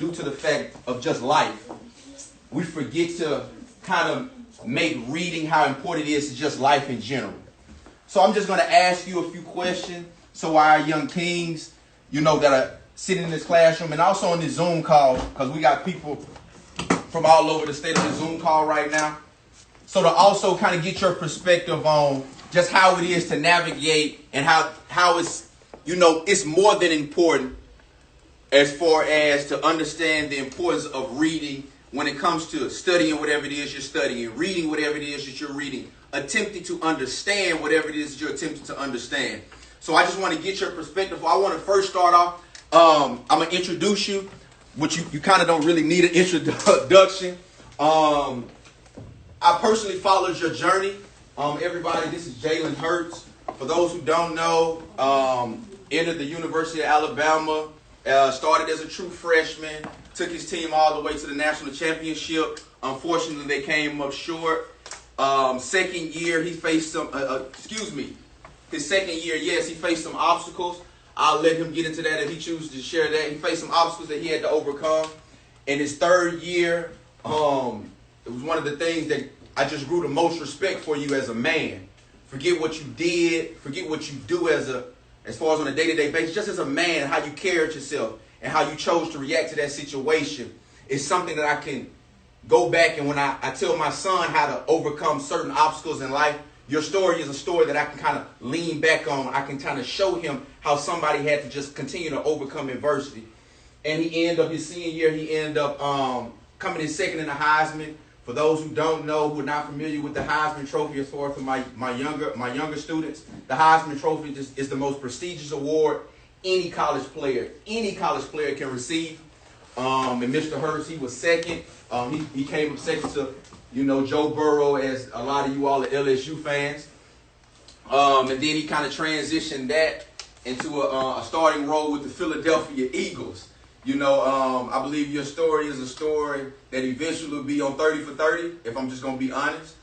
due to the fact of just life, we forget to kind of make reading how important it is to just life in general. So I'm just going to ask you a few questions so our young kings, that are sitting in this classroom and also on this Zoom call, because we got people from all over the state on the Zoom call right now. So to also kind of get your perspective on just how it is to navigate and how it's, it's more than important as far as to understand the importance of reading when it comes to studying whatever it is you're studying, reading whatever it is that you're reading, attempting to understand whatever it is that you're attempting to understand. So I just want to get your perspective. I want to first start off. I'm going to introduce you, which you kind of don't really need an introduction. I personally followed your journey. Everybody, this is Jalen Hurts. For those who don't know, entered the University of Alabama, started as a true freshman, took his team all the way to the national championship. Unfortunately, they came up short. Second year, he faced some, his second year, yes, he faced some obstacles. I'll let him get into that if he chooses to share that. He faced some obstacles that he had to overcome. In his third year, it was one of the things that I just grew the most respect for you as a man. Forget what you did, forget what you do as far as on a day-to-day basis, just as a man, how you carried yourself and how you chose to react to that situation is something that I can go back and when I tell my son how to overcome certain obstacles in life, your story is a story that I can kind of lean back on. I can kind of show him how somebody had to just continue to overcome adversity. And he ended up his senior year, he ended up coming in second in the Heisman. For those who don't know, who are not familiar with the Heisman Trophy, as far as for my younger students, the Heisman Trophy is the most prestigious award any college player can receive. And Mr. Hurts, he was second. He came up second to, Joe Burrow, as a lot of you all are LSU fans. And then he kind of transitioned that into a starting role with the Philadelphia Eagles. I believe your story is a story that eventually will be on 30 for 30, if I'm just going to be honest.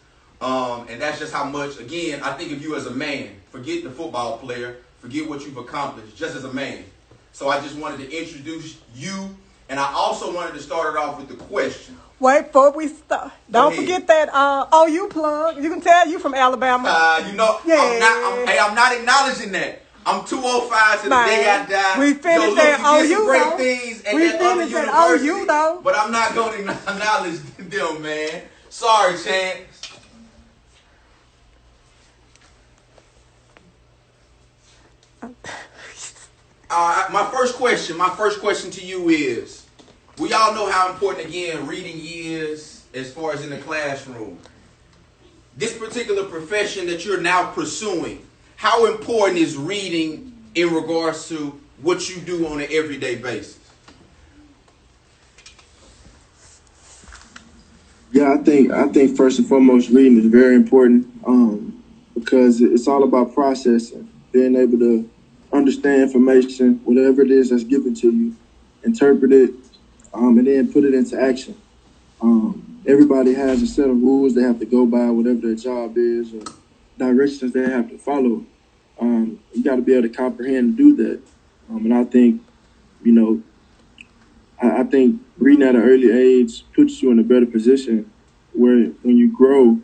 And that's just how much, again, I think of you as a man. Forget the football player. Forget what you've accomplished, just as a man. So I just wanted to introduce you. And I also wanted to start it off with the question. Wait, before we start, don't forget that OU plug. You can tell you from Alabama. Yeah. I'm not acknowledging that. I'm 205 to the day I die. We finished that OU, great things at that other university, OU, though. But I'm not going to acknowledge them, man. Sorry, Chance. My first question to you is, we all know how important, again, reading is as far as in the classroom. This particular profession that you're now pursuing, how important is reading in regards to what you do on an everyday basis? Yeah, I think first and foremost, reading is very important because it's all about processing, being able to understand information, whatever it is that's given to you, interpret it, and then put it into action. Everybody has a set of rules they have to go by, whatever their job is, or directions they have to follow. You got to be able to comprehend and do that. And I think, I think reading at an early age puts you in a better position where when you grow,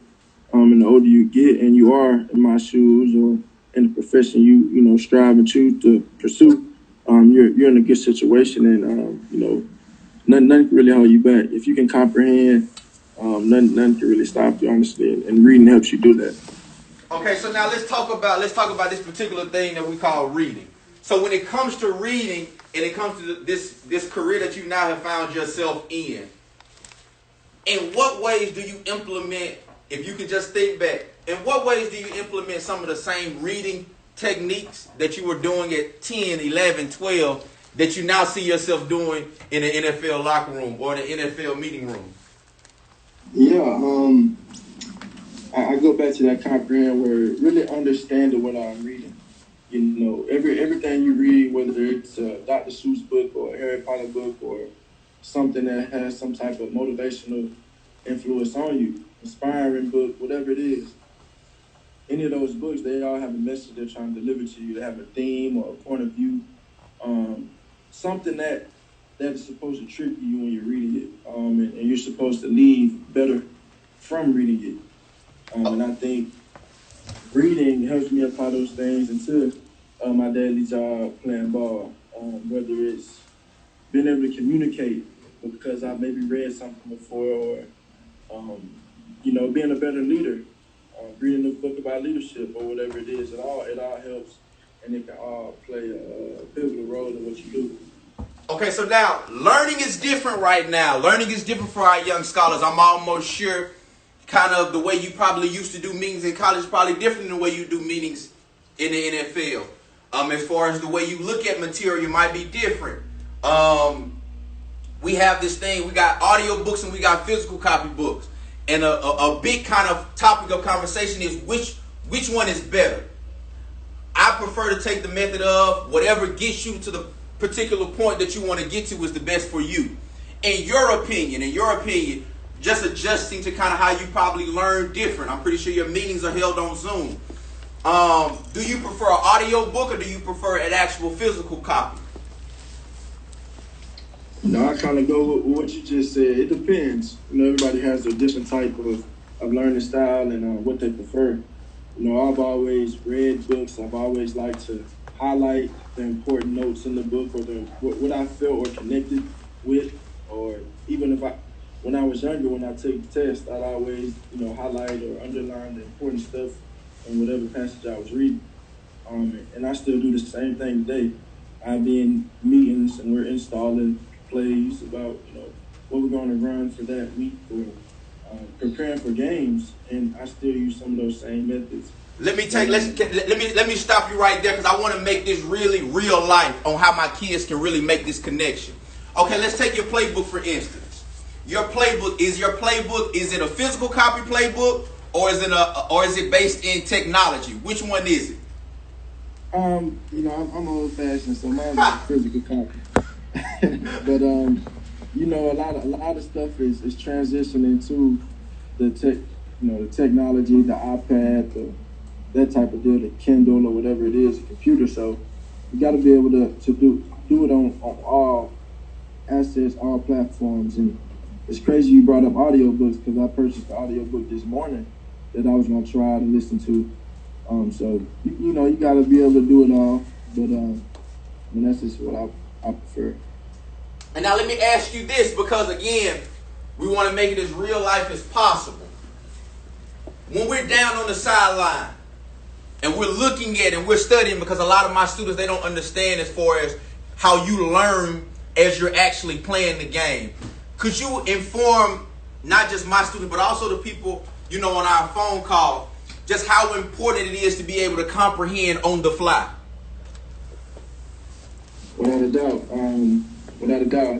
and the older you get and you are in my shoes or in the profession you strive and choose to pursue, you're in a good situation and, nothing can really hold you back. If you can comprehend, nothing can really stop you, honestly, and reading helps you do that. Okay, so now let's talk about this particular thing that we call reading. So when it comes to reading and it comes to this career that you now have found yourself in what ways do you implement, if you can just think back, in what ways do you implement some of the same reading techniques that you were doing at 10, 11, 12 that you now see yourself doing in an NFL locker room or in an NFL meeting room? Yeah, I go back to that comprehend where really understanding what I'm reading. Everything you read, whether it's a Dr. Seuss book or a Harry Potter book or something that has some type of motivational influence on you, inspiring book, whatever it is, any of those books, they all have a message they're trying to deliver to you. They have a theme or a point of view, something that that is supposed to trigger you when you're reading it, and you're supposed to leave better from reading it. And I think reading helps me apply those things into my daily job, playing ball, whether it's being able to communicate because I maybe read something before, or being a better leader, reading a book about leadership or whatever it is. It all helps, and it can all play a pivotal role in what you do. Okay, so now learning is different right now. Learning is different for our young scholars. I'm almost sure kind of the way you probably used to do meetings in college is probably different than the way you do meetings in the NFL. As far as the way you look at material might be different. We have this thing, we got audio books and we got physical copy books. And a big kind of topic of conversation is which one is better. I prefer to take the method of whatever gets you to the particular point that you want to get to is the best for you. In your opinion, just adjusting to kind of how you probably learn different. I'm pretty sure your meetings are held on Zoom. Do you prefer an audio book or do you prefer an actual physical copy? I kind of go with what you just said. It depends. Everybody has a different type of learning style and what they prefer. I've always read books. I've always liked to highlight the important notes in the book or what I felt or connected with, or even when I was younger, when I took the test, I'd always, highlight or underline the important stuff in whatever passage I was reading. And I still do the same thing today. I be in meetings and we're installing plays about, what we're going to run for that week or preparing for games, and I still use some of those same methods. Let me stop you right there because I want to make this really real life on how my kids can really make this connection. Okay, let's take your playbook for instance. Your playbook, is it a physical copy playbook or is it based in technology? Which one is it? I'm old fashioned, so mine's a physical copy. But a lot of stuff is transitioning to the technology, the iPad, that type of deal, the Kindle or whatever it is, the computer. So you got to be able to do it on all assets, all platforms. And it's crazy you brought up audiobooks because I purchased the audiobook this morning that I was going to try to listen to. So you got to be able to do it all. But that's just what I prefer. And now let me ask you this, because again, we want to make it as real life as possible. When we're down on the sideline and we're looking at and we're studying, because a lot of my students, they don't understand as far as how you learn as you're actually playing the game. Could you inform not just my students, but also the people, on our phone call, just how important it is to be able to comprehend on the fly? Without a doubt,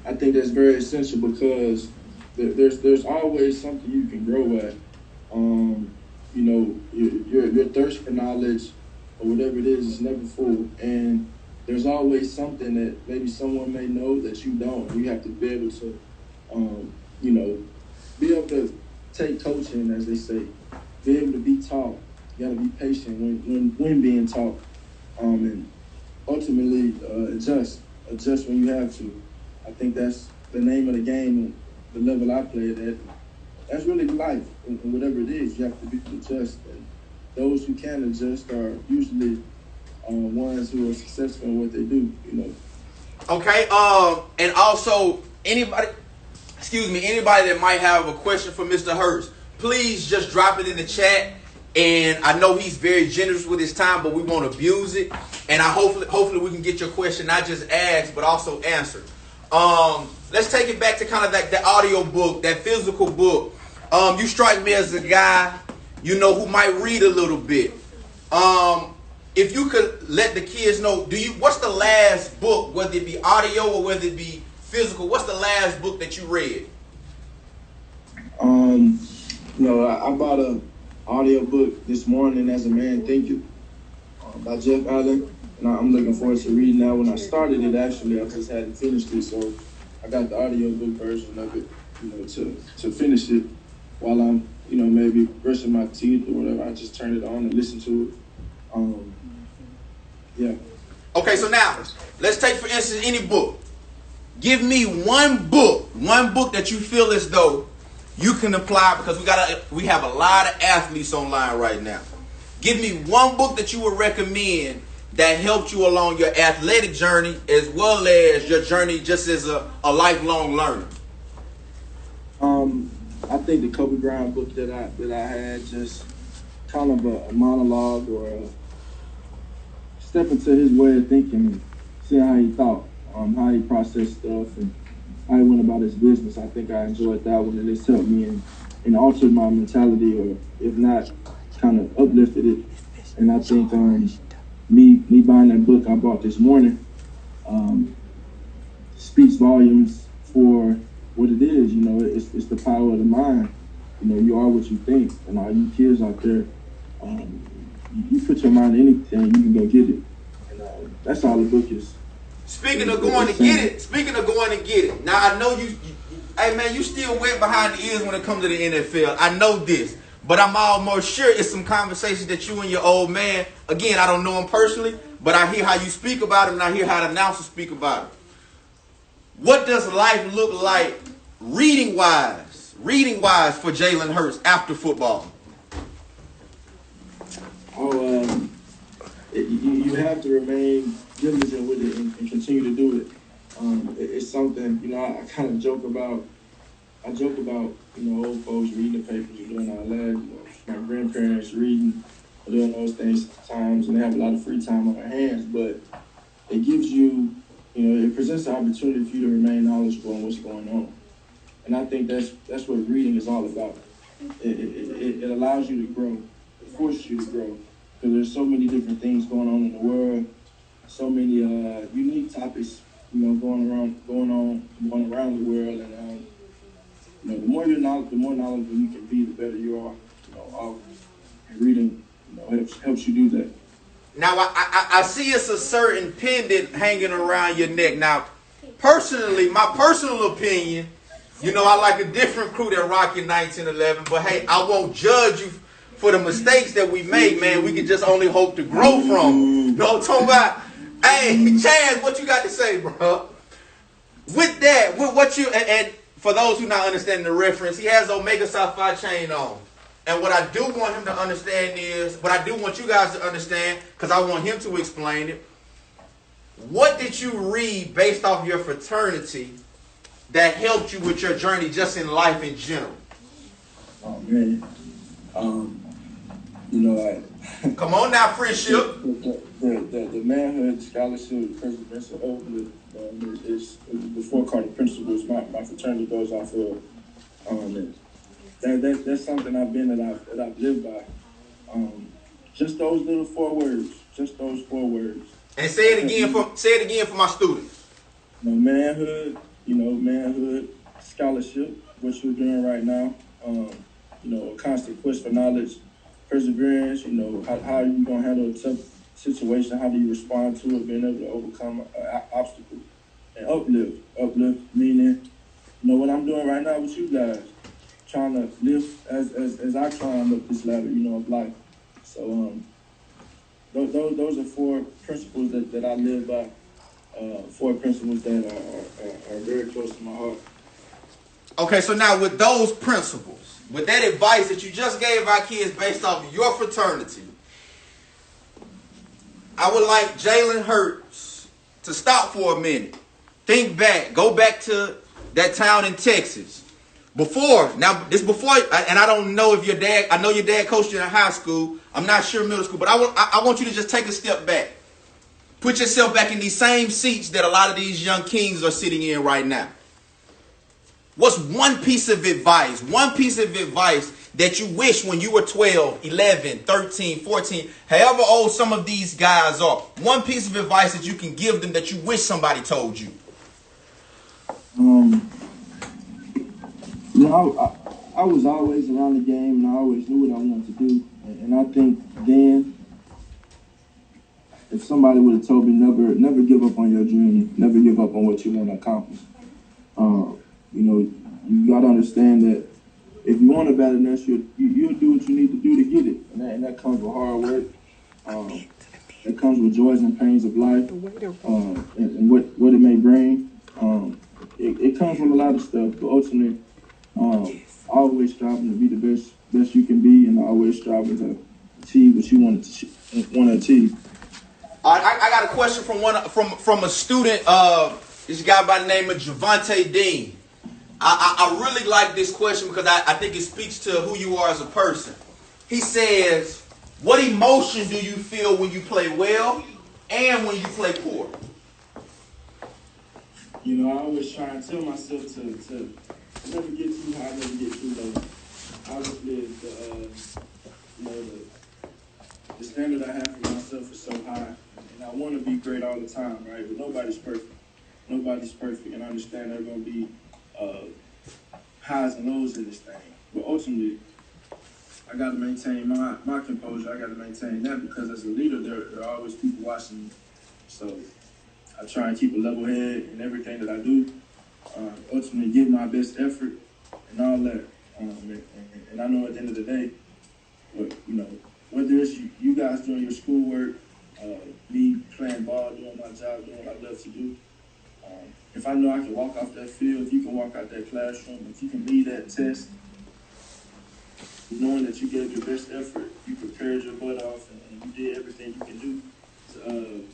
I think that's very essential because there's always something you can grow at. Your thirst for knowledge or whatever it is never full, and there's always something that maybe someone may know that you don't. You have to be able to, be able to take coaching, as they say, be able to be taught. You got to be patient when being taught, and ultimately adjust when you have to. I think that's the name of the game, the level I play at. That's really life, and whatever it is, you have to be able to adjust. And those who can adjust are usually ones who are successful in what they do. Okay. And also anybody that might have a question for Mr. Hurst, please just drop it in the chat. And I know he's very generous with his time, but we won't abuse it. And hopefully we can get your question not just asked, but also answered. Let's take it back to kind of like the audio book, that physical book. You strike me as a guy, who might read a little bit. If you could let the kids know, what's the last book, whether it be audio or whether it be physical, what's the last book that you read? I bought an audio book this morning, As a Man Thinketh, by Jeff Allen. And I'm looking forward to reading that. When I started it, actually, I just hadn't finished it, so I got the audiobook version of it, to finish it while I'm, maybe brushing my teeth or whatever. I just turn it on and listen to it. Yeah. Okay, so now let's take for instance any book. Give me one book that you feel as though you can apply, because we have a lot of athletes online right now. Give me one book that you would recommend that helped you along your athletic journey as well as your journey just as a lifelong learner. I think the Kobe Bryant book that I had, just kind of a monologue or a step into his way of thinking and see how he thought, how he processed stuff, and how he went about his business. I think I enjoyed that one, and it's helped me and altered my mentality, or if not, kind of uplifted it. And I think me buying that book I bought this morning speaks volumes for what it is. You know, it's the power of the mind. You know, you are what you think, and all you kids out there, you put your mind to anything, you can go get it. And that's all the book is. Speaking of going to get it. Now I know you hey man, you still wet behind the ears when it comes to the NFL. I know this, but I'm almost sure it's some conversations that you and your old man. Again, I don't know him personally, but I hear how you speak about him, and I hear how the announcers speak about him. What does life look like reading wise for Jalen Hurts after football? You have to remain diligent with it and continue to do it. It's something, you know, I kind of joke about, old folks reading the papers and doing all that. You know, my grandparents reading, doing those things sometimes, and they have a lot of free time on their hands, but it gives you, it presents an opportunity for you to remain knowledgeable on what's going on. And I think that's what reading is all about. It allows you to grow. It forces you to grow. Because there's so many different things going on in the world, so many unique topics, going around the world, and the more knowledgeable you can be, the better you are. And reading, helps you do that. Now I see it's a certain pendant hanging around your neck. Now, personally, my personal opinion, I like a different crew than Rocky 1911, but hey, I won't judge you for the mistakes that we made, man. We can just only hope to grow from them. You know what I'm talking about? Hey, Chaz, what you got to say, bro? With that, with what you, and for those who not understanding the reference, he has Omega Psi Phi chain on. And what I do want him to understand is, what I do want you guys to understand, because I want him to explain it, what did you read based off your fraternity that helped you with your journey just in life in general? Oh, man. Come on now, friendship. The manhood, scholarship, perseverance, and open is the four cardinal principles my fraternity goes off of. That's something I've been that I've lived by. Just those little 4 words. Just those 4 words. And say it again for my students. Manhood, scholarship, what you're doing right now. A constant quest for knowledge, perseverance, how are you going to handle a tough situation, how do you respond to it, being able to overcome an obstacle. And uplift meaning, what I'm doing right now with you guys, trying to live as I climb up this ladder, of life. So those are 4 principles that I live by, 4 principles that are very close to my heart. Okay, so now with those principles, with that advice that you just gave our kids based off of your fraternity, I would like Jalen Hurts to stop for a minute. Think back. Go back to that town in Texas. And I don't know if your dad, I know your dad coached you in high school. I'm not sure middle school, but I want you to just take a step back. Put yourself back in these same seats that a lot of these young kings are sitting in right now. What's one piece of advice that you wish when you were 12, 11, 13, 14, however old some of these guys are, one piece of advice that you can give them that you wish somebody told you? I was always around the game, and I always knew what I wanted to do. And I think then, if somebody would have told me never give up on your dream, never give up on what you want to accomplish. You got to understand that if you want a better nest, you'll do what you need to do to get it. And that comes with hard work. That comes with joys and pains of life, and what it may bring. it comes from a lot of stuff, but ultimately, always striving to be the best you can be, and always striving to achieve what you want to achieve. All right, I got a question from a student. This guy by the name of Javante Dean. I really like this question because I think it speaks to who you are as a person. He says, "What emotion do you feel when you play well and when you play poor?" You know, I always try and tell myself to never get too high, never get too low. Obviously, the standard I have for myself is so high, and I want to be great all the time, right? But nobody's perfect. Nobody's perfect, and I understand there are going to be highs and lows in this thing. But ultimately, I got to maintain my composure. I got to maintain that because as a leader, there are always people watching me. So I try and keep a level head in everything that I do. Ultimately, give my best effort and all that. And I know at the end of the day, whether it's you guys doing your schoolwork, me playing ball, doing my job, doing what I love to do. If I know I can walk off that field, if you can walk out that classroom, if you can lead that test, knowing that you gave your best effort, you prepared your butt off, and you did everything you can do to,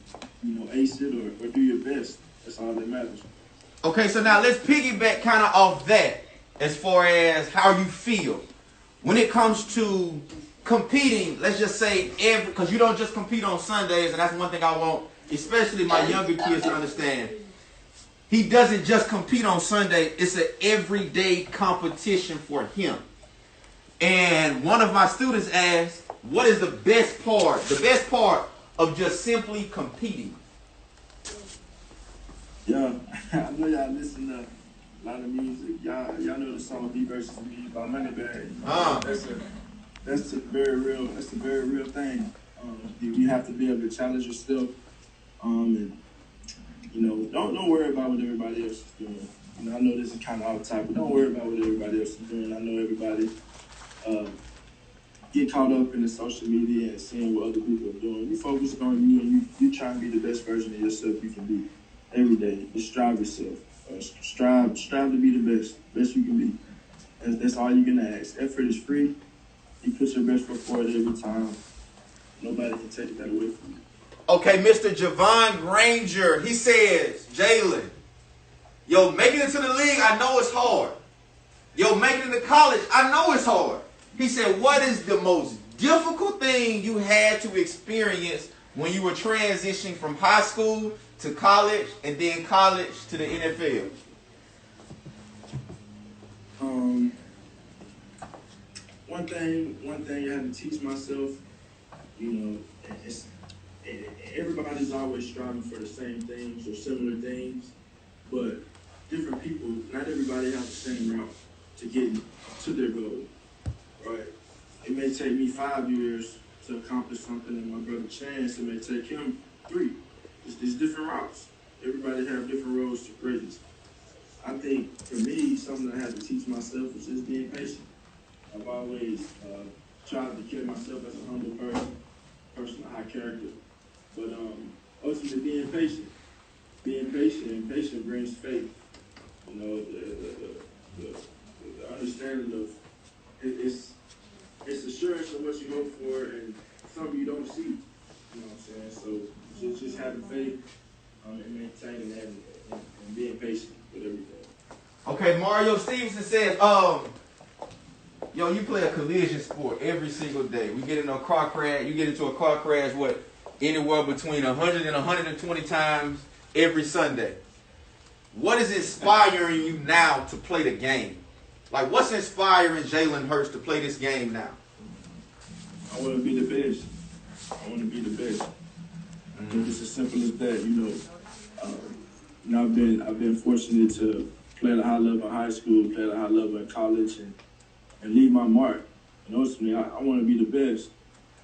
ace it or do your best. That's all that matters. Okay, so now let's piggyback kind of off that as far as how you feel. When it comes to competing, let's just say because you don't just compete on Sundays, and that's one thing I want, especially my younger kids to understand. He doesn't just compete on Sunday, it's an everyday competition for him. And one of my students asked, what is the best part of just simply competing? Yeah, I know y'all listen to a lot of music. Y'all know the song "B versus Me" by Moneybag. That's a very real thing. You have to be able to challenge yourself, and don't worry about what everybody else is doing. I know this is kind of off topic, but don't worry about what everybody else is doing. I know everybody get caught up in the social media and seeing what other people are doing. You focus on you, and you try and be the best version of yourself you can be every day. Just strive yourself. Strive to be the best you can be. That's all you're gonna ask. Effort is free. You put your best foot forward every time. Nobody can take that away from you. Okay, Mr. Javon Granger, he says, Jalen, making it to the league, I know it's hard. Making it to college, I know it's hard. He said, what is the most difficult thing you had to experience when you were transitioning from high school to college and then college to the NFL? One thing I had to teach myself, everybody's always striving for the same things or similar things, but different people, not everybody has the same route to get to their goal, right? It may take me 5 years to accomplish something, and my brother Chance, it may take him 3. It's different routes. Everybody have different roads to greatness. I think for me, something I had to teach myself is just being patient. I've always tried to carry myself as a humble person of high character, but ultimately being patient. Being patient, and patience brings faith. The understanding of it's assurance of what you hope for and something you don't see. You know what I'm saying? So just having faith and maintaining that and being patient with everything. Okay, Mario Stevenson says, you play a collision sport every single day. We get into a car crash. You get into a car crash, anywhere between 100 and 120 times every Sunday. What is inspiring you now to play the game? Like, what's inspiring Jalen Hurts to play this game now? I want to be the best. I want to be the best. It's as simple as that. I've been fortunate to play at a high level in high school, play at a high level in college, and leave my mark. And ultimately, I want to be the best.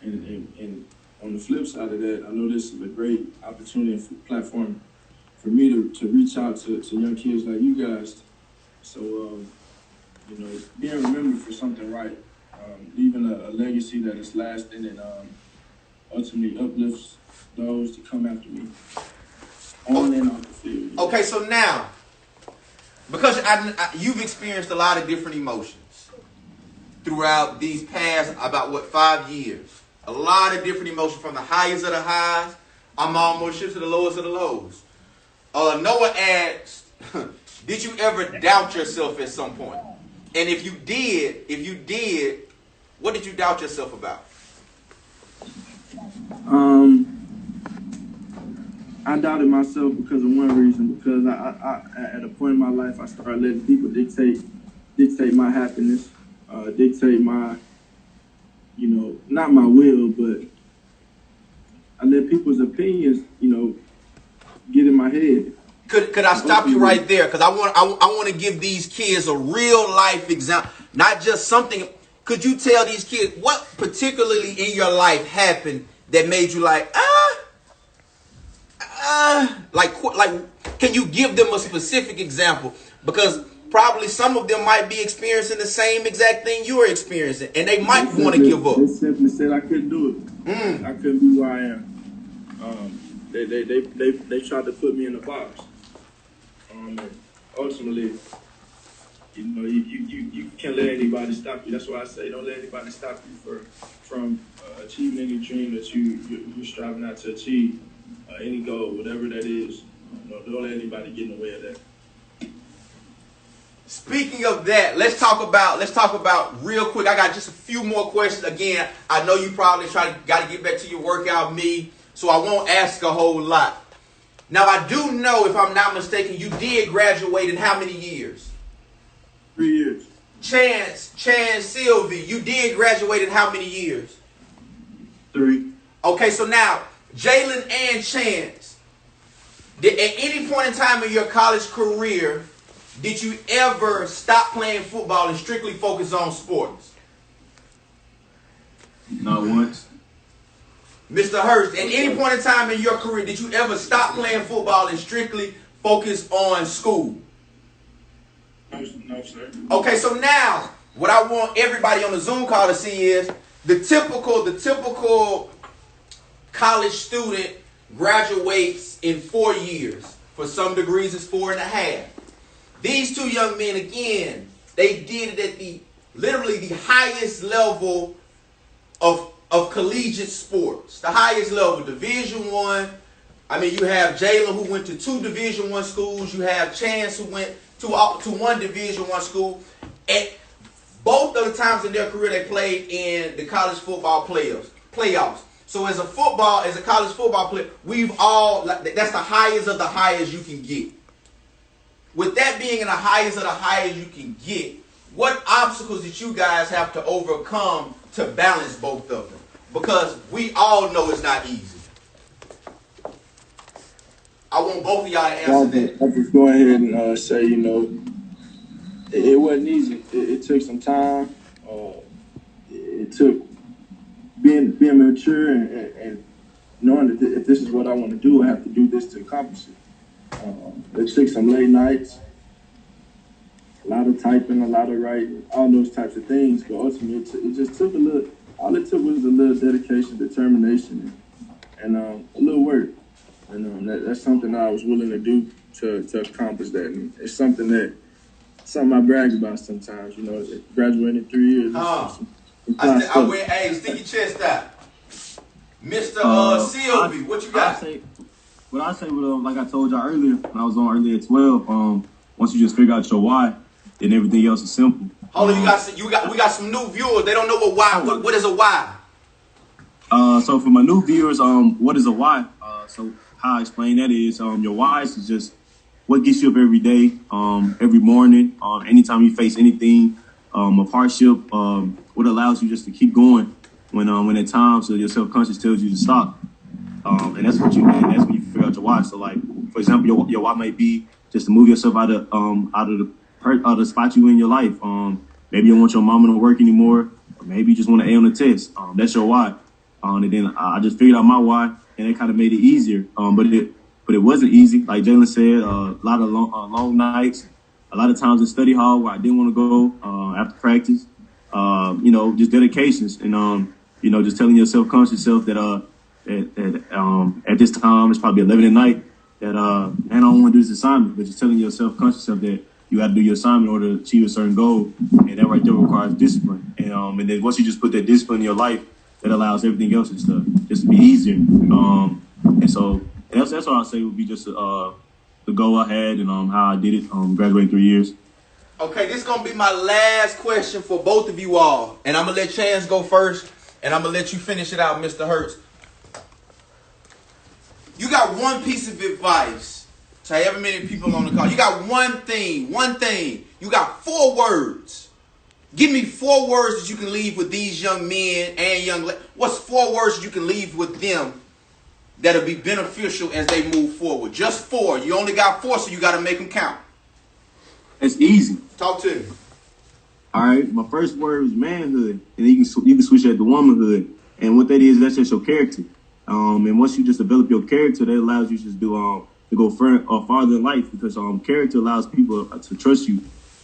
And on the flip side of that, I know this is a great opportunity and platform for me to reach out to young kids like you guys. So, being remembered for something right, leaving a legacy that is lasting and ultimately uplifts those to come after me on and off the field. Okay, so now, Because you've experienced a lot of different emotions throughout these past, about 5 years. A lot of different emotions, from the highest of the highs, I'm almost shipped to the lowest of the lows. Noah asked, did you ever doubt yourself at some point? And if you did, what did you doubt yourself about? I doubted myself because of one reason, because I at a point in my life, I started letting people dictate my happiness, dictate my, not my will, but I let people's opinions, get in my head. Could I stop you right there? Because I want to give these kids a real life example, not just something. Could you tell these kids what particularly in your life happened that made you like, can you give them a specific example? Because probably some of them might be experiencing the same exact thing you're experiencing, and they might want to give up. They simply said I couldn't do it. I couldn't be who I am. They tried to put me in a box. And ultimately, you can't let anybody stop you. That's why I say don't let anybody stop you from achieving any dream that you're striving out to achieve. Any goal, whatever that is. Don't let anybody get in the way of that. Speaking of that, let's talk about real quick. I got just a few more questions. Again, I know you probably got to get back to your workout, me, so I won't ask a whole lot. Now, I do know, if I'm not mistaken, you did graduate in how many years? 3 years. Chance, Sylvie, you did graduate in how many years? 3. Okay, so now, Jalen and Chance, at any point in time in your college career, did you ever stop playing football and strictly focus on sports? Not once. Mr. Hurst, at any point in time in your career, did you ever stop playing football and strictly focus on school? No, sir. Okay, so now, what I want everybody on the Zoom call to see is the typical college student graduates in 4 years. For some degrees, it's 4.5. These two young men, again, they did it at literally the highest level of collegiate sports. The highest level, Division I. I mean, you have Jalen, who went to 2 Division I schools. You have Chance, who went to 1 Division I school. And both of the times in their career, they played in the college football playoffs. So as a college football player, that's the highest of the highest you can get. With that being in the highest of the highest you can get, what obstacles did you guys have to overcome to balance both of them? Because we all know it's not easy. I want both of y'all to answer that. I'll just go ahead and say, it wasn't easy. It took some time. It took being mature and knowing that if this is what I want to do, I have to do this to accomplish it. It took some late nights, a lot of typing, a lot of writing, all those types of things. But ultimately, it just took all it took was a little dedication, determination, and a little work. And that's something I was willing to do to accomplish that. And it's something I brag about sometimes, graduating in 3 years. I went, hey, stick your chest out. Mr. Sylvie, what you got? What I say, like I told y'all earlier, when I was on earlier at 12, once you just figure out your why, then everything else is simple. Hold on, we got some new viewers. They don't know what is a why. So for my new viewers, what is a why? So how I explain that is, your why is just what gets you up every day, every morning, anytime you face anything of hardship, what allows you just to keep going when at times your self-conscious tells you to stop. And that's when you figure out your why. So, like, for example, your why might be just to move yourself out of the spot you in your life. Maybe you don't want your mama to work anymore, or maybe you just want to A on the test. That's your why. And then I just figured out my why, and it kind of made it easier. But it wasn't easy. Like Jalen said, a lot of long nights, a lot of times in study hall where I didn't want to go after practice. Just dedications, and just telling your self-conscious self that at this time, it's probably 11 at night, that, man, I don't want to do this assignment, but just telling your self-conscious self that, you got to do your assignment in order to achieve a certain goal, and that right there requires discipline. And then once you just put that discipline in your life, that allows everything else just to be easier. And that's what I say would be just the goal I had and how I did it. Graduating 3 years. Okay, this is gonna be my last question for both of you all, and I'm gonna let Chance go first, and I'm gonna let you finish it out, Mr. Hertz. You got one piece of advice to however many people on the call. You got one thing. You got 4 words. Give me 4 words that you can leave with these young men and young ladies. What's 4 words that you can leave with them that'll be beneficial as they move forward? Just 4. You only got 4, so you got to make them count. It's easy. Talk to me. All right. My first word was manhood, and you can switch that to womanhood. And what that is, that's just your character. And once you just develop your character, that allows you just to go farther in life, because character allows people to trust you.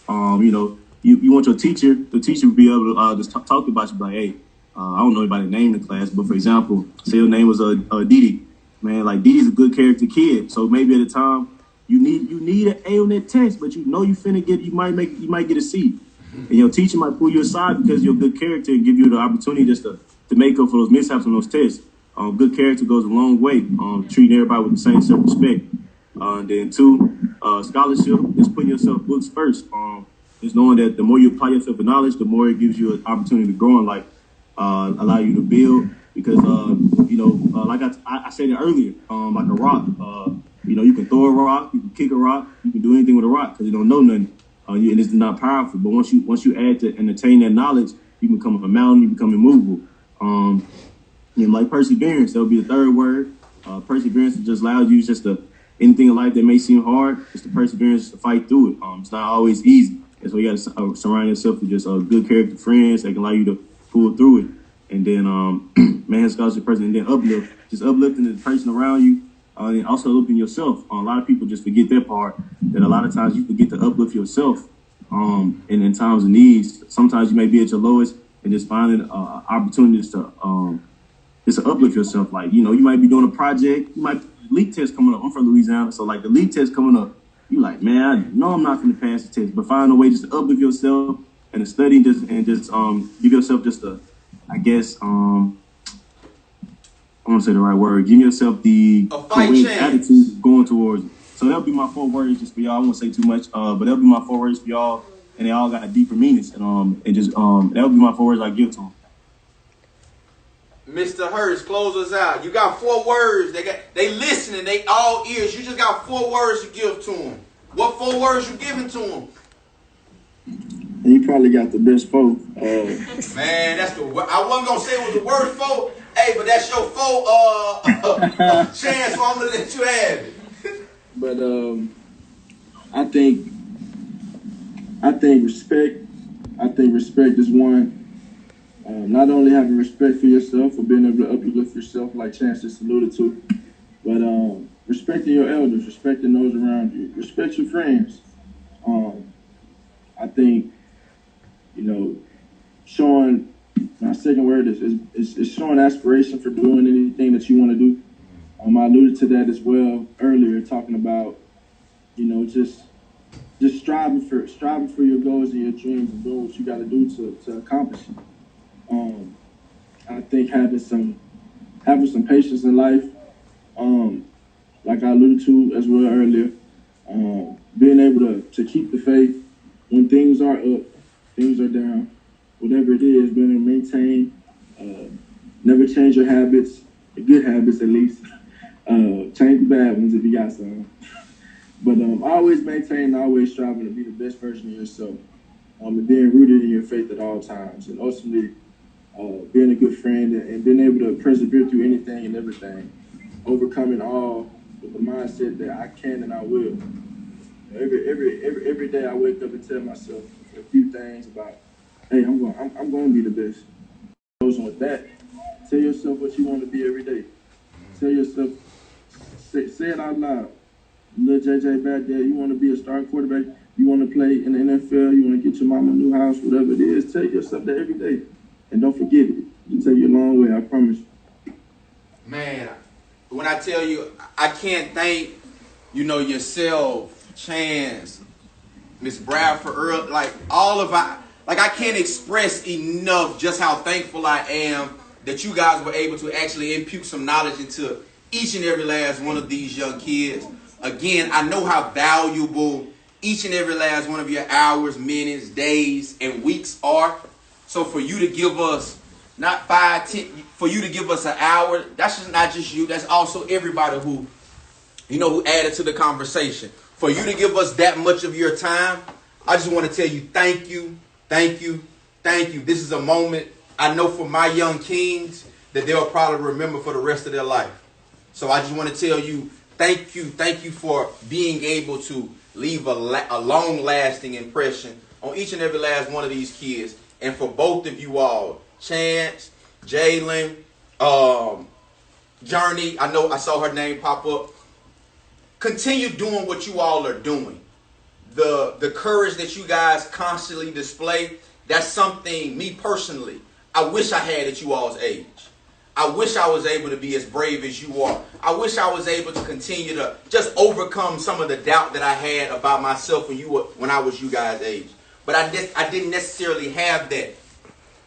You want the teacher to be able to just talk about you, like, hey, I don't know anybody's name in the class, but for example, say your name was Didi. Man, like Didi's a good character kid, so maybe at the time you need an A on that test, but you might get a C, and your teacher might pull you aside because you're a good character and give you the opportunity just to make up for those mishaps on those tests. Good character goes a long way. Treating everybody with the same self-respect. And then 2, scholarship is putting yourself books first. Just knowing that the more you apply yourself with knowledge, the more it gives you an opportunity to grow in life, allow you to build. Because like I said it earlier, like a rock. You can throw a rock, you can kick a rock, you can do anything with a rock because you don't know nothing, and it's not powerful. But once you add to and attain that knowledge, you become a mountain, you become immovable. Like perseverance, that would be the 3rd word. Perseverance just allows you just to anything in life that may seem hard, just the perseverance to fight through it. It's not always easy, and so you got to surround yourself with just good character friends that can allow you to pull through it. And then man, scholarship person, and then uplifting the person around you, and also uplifting yourself. A lot of people just forget that part. That a lot of times you forget to uplift yourself. And in times of needs, sometimes you may be at your lowest, and just finding opportunities to uplift yourself. Like, you might be doing a project, leak test coming up. I'm from Louisiana, so like the leak test coming up, you like, man, I know I'm not going to pass the test, but find a way just to uplift yourself and to study and just give yourself just a, I guess, I want to say the right word. Give yourself the correct attitude going towards it. So that'll be my 4 words just for y'all. I won't say too much, but that'll be my 4 words for y'all, and they all got deeper meanings. And that'll be my 4 words I give to them. Mr. Hurst, close us out. You got 4 words. They listening. They all ears. You just got 4 words to give to them. What 4 words you giving to them? You probably got the best 4. Man, that's the word. I wasn't gonna say it was the word 4. Hey, but that's your 4 chance, so I'm gonna let you have it. But I think respect. I think respect is one. Not only having respect for yourself, for being able to uplift yourself, like Chance just alluded to, but respecting your elders, respecting those around you, respect your friends. I think, showing, my second word is showing aspiration for doing anything that you want to do. I alluded to that as well earlier, talking about, just striving for your goals and your dreams and doing what you got to do to accomplish it. I think having some patience in life, like I alluded to as well earlier, being able to keep the faith when things are up, things are down, whatever it is, being able to maintain, never change your habits, your good habits at least, change the bad ones if you got some, but always maintain, always striving to be the best version of yourself, and being rooted in your faith at all times, and ultimately being a good friend and being able to persevere through anything and everything, overcoming all with the mindset that I can and I will. Every day I wake up and tell myself a few things about, hey, I'm going to be the best. Goes on with that. Tell yourself what you want to be every day. Tell yourself, say it out loud. Little JJ back there, you want to be a starting quarterback, you want to play in the NFL, you want to get your mama a new house, whatever it is, tell yourself that every day. And don't forget it. It'll take you a long way, I promise you. Man, when I tell you, I can't thank, yourself, Chance, Miss Bradford, Earl, like all of our, like I can't express enough just how thankful I am that you guys were able to actually impute some knowledge into each and every last one of these young kids. Again, I know how valuable each and every last one of your hours, minutes, days, and weeks are. So for you to give us not 5, 10, for you to give us an hour, that's just not just you, that's also everybody who, who added to the conversation. For you to give us that much of your time, I just want to tell you thank you, thank you, thank you. This is a moment I know for my young kings that they'll probably remember for the rest of their life. So I just want to tell you thank you for being able to leave a long-lasting impression on each and every last one of these kids. And for both of you all, Chance, Jalen, Journey, I know I saw her name pop up. Continue doing what you all are doing. The courage that you guys constantly display, that's something, me personally, I wish I had at you all's age. I wish I was able to be as brave as you are. I wish I was able to continue to just overcome some of the doubt that I had about myself when I was you guys' age. But I didn't necessarily have that.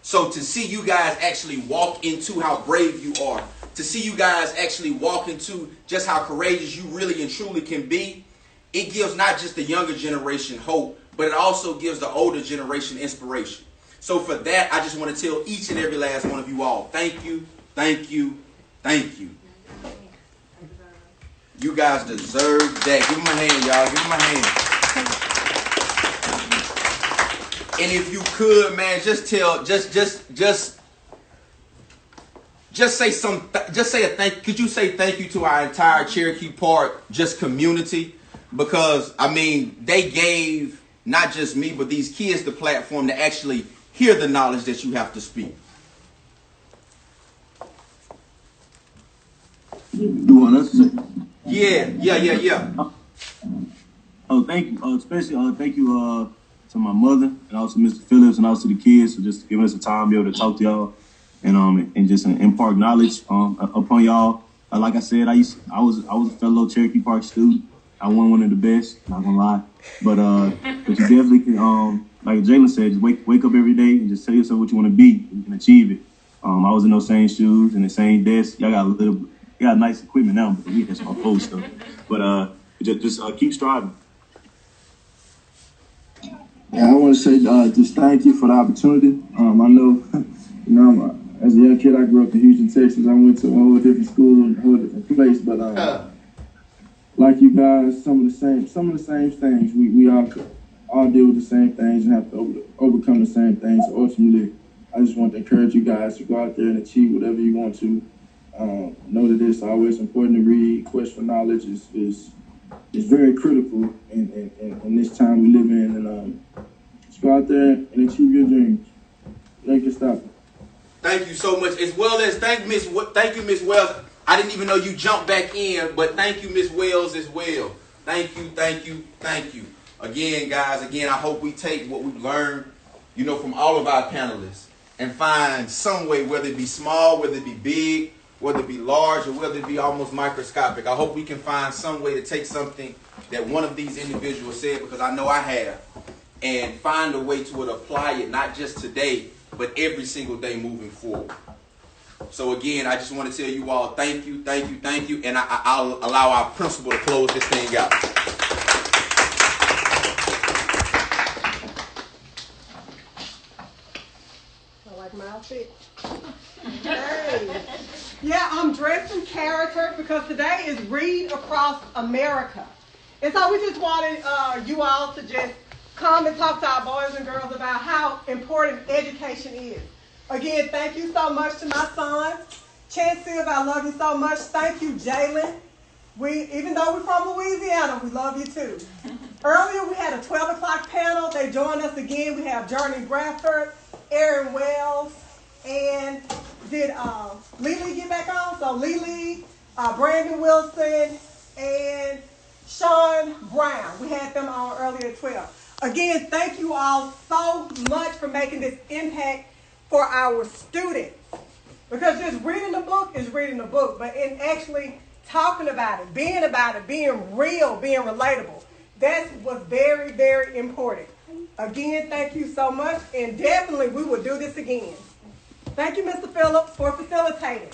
So to see you guys actually walk into how brave you are, to see you guys actually walk into just how courageous you really and truly can be, it gives not just the younger generation hope, but it also gives the older generation inspiration. So for that, I just want to tell each and every last one of you all, thank you, thank you, thank you. You guys deserve that. Give them a hand, y'all. Give them a hand. And if you could, man, just say a thank. Could you say thank you to our entire Cherokee Park community? Because I mean, they gave not just me but these kids the platform to actually hear the knowledge that you have to speak. You want us to say? Yeah. Oh, thank you. Especially thank you to my mother and also Mr. Phillips and also the kids for just giving us the time to be able to talk to y'all and just impart knowledge upon y'all. Like I said, I was a fellow Cherokee Park student. I wasn't one of the best, not gonna lie, but you definitely can. Like Jalen said, just wake up every day and just tell yourself what you want to be. And you can achieve it. I was in those same shoes and the same desk. Y'all got nice equipment now, but we had some old stuff. But just keep striving. Yeah, I want to say just thank you for the opportunity. I know, as a young kid, I grew up in Houston, Texas. I went to a whole different school, a whole different place. But like you guys, some of the same things. We all deal with the same things and have to overcome the same things. So ultimately, I just want to encourage you guys to go out there and achieve whatever you want to. Know that it's always important to read. Quest for knowledge is very critical in this time we live in. And just go out there and achieve your dreams. Make it stop. Thank you so much. As well as thank you, Miss Wells. I didn't even know you jumped back in, but thank you, Miss Wells, as well. Thank you. Again, guys, I hope we take what we've learned, from all of our panelists and find some way, whether it be small, whether it be big, whether it be large, or whether it be almost microscopic. I hope we can find some way to take something that one of these individuals said, because I know I have, and find a way to apply it, not just today, but every single day moving forward. So again, I just want to tell you all thank you, and I'll allow our principal to close this thing out. I like my outfit. Hey. Yeah, I'm dressed in character because today is Read Across America. And so we just wanted you all to just come and talk to our boys and girls about how important education is. Again, thank you so much to my son. Chancellor, I love you so much. Thank you, Jalen. Even though we're from Louisiana, we love you too. Earlier, we had a 12 o'clock panel. They joined us again. We have Journey Bradford, Aaron Wells, and did Lily get back on? So Lily, Brandon Wilson, and Sean Brown. We had them on earlier at 12. Again, thank you all so much for making this impact for our students. Because just reading the book is reading the book, but in actually talking about it, being real, being relatable, That was very, very important. Again, thank you so much, and definitely we will do this again. Thank you, Mr. Phillips, for facilitating.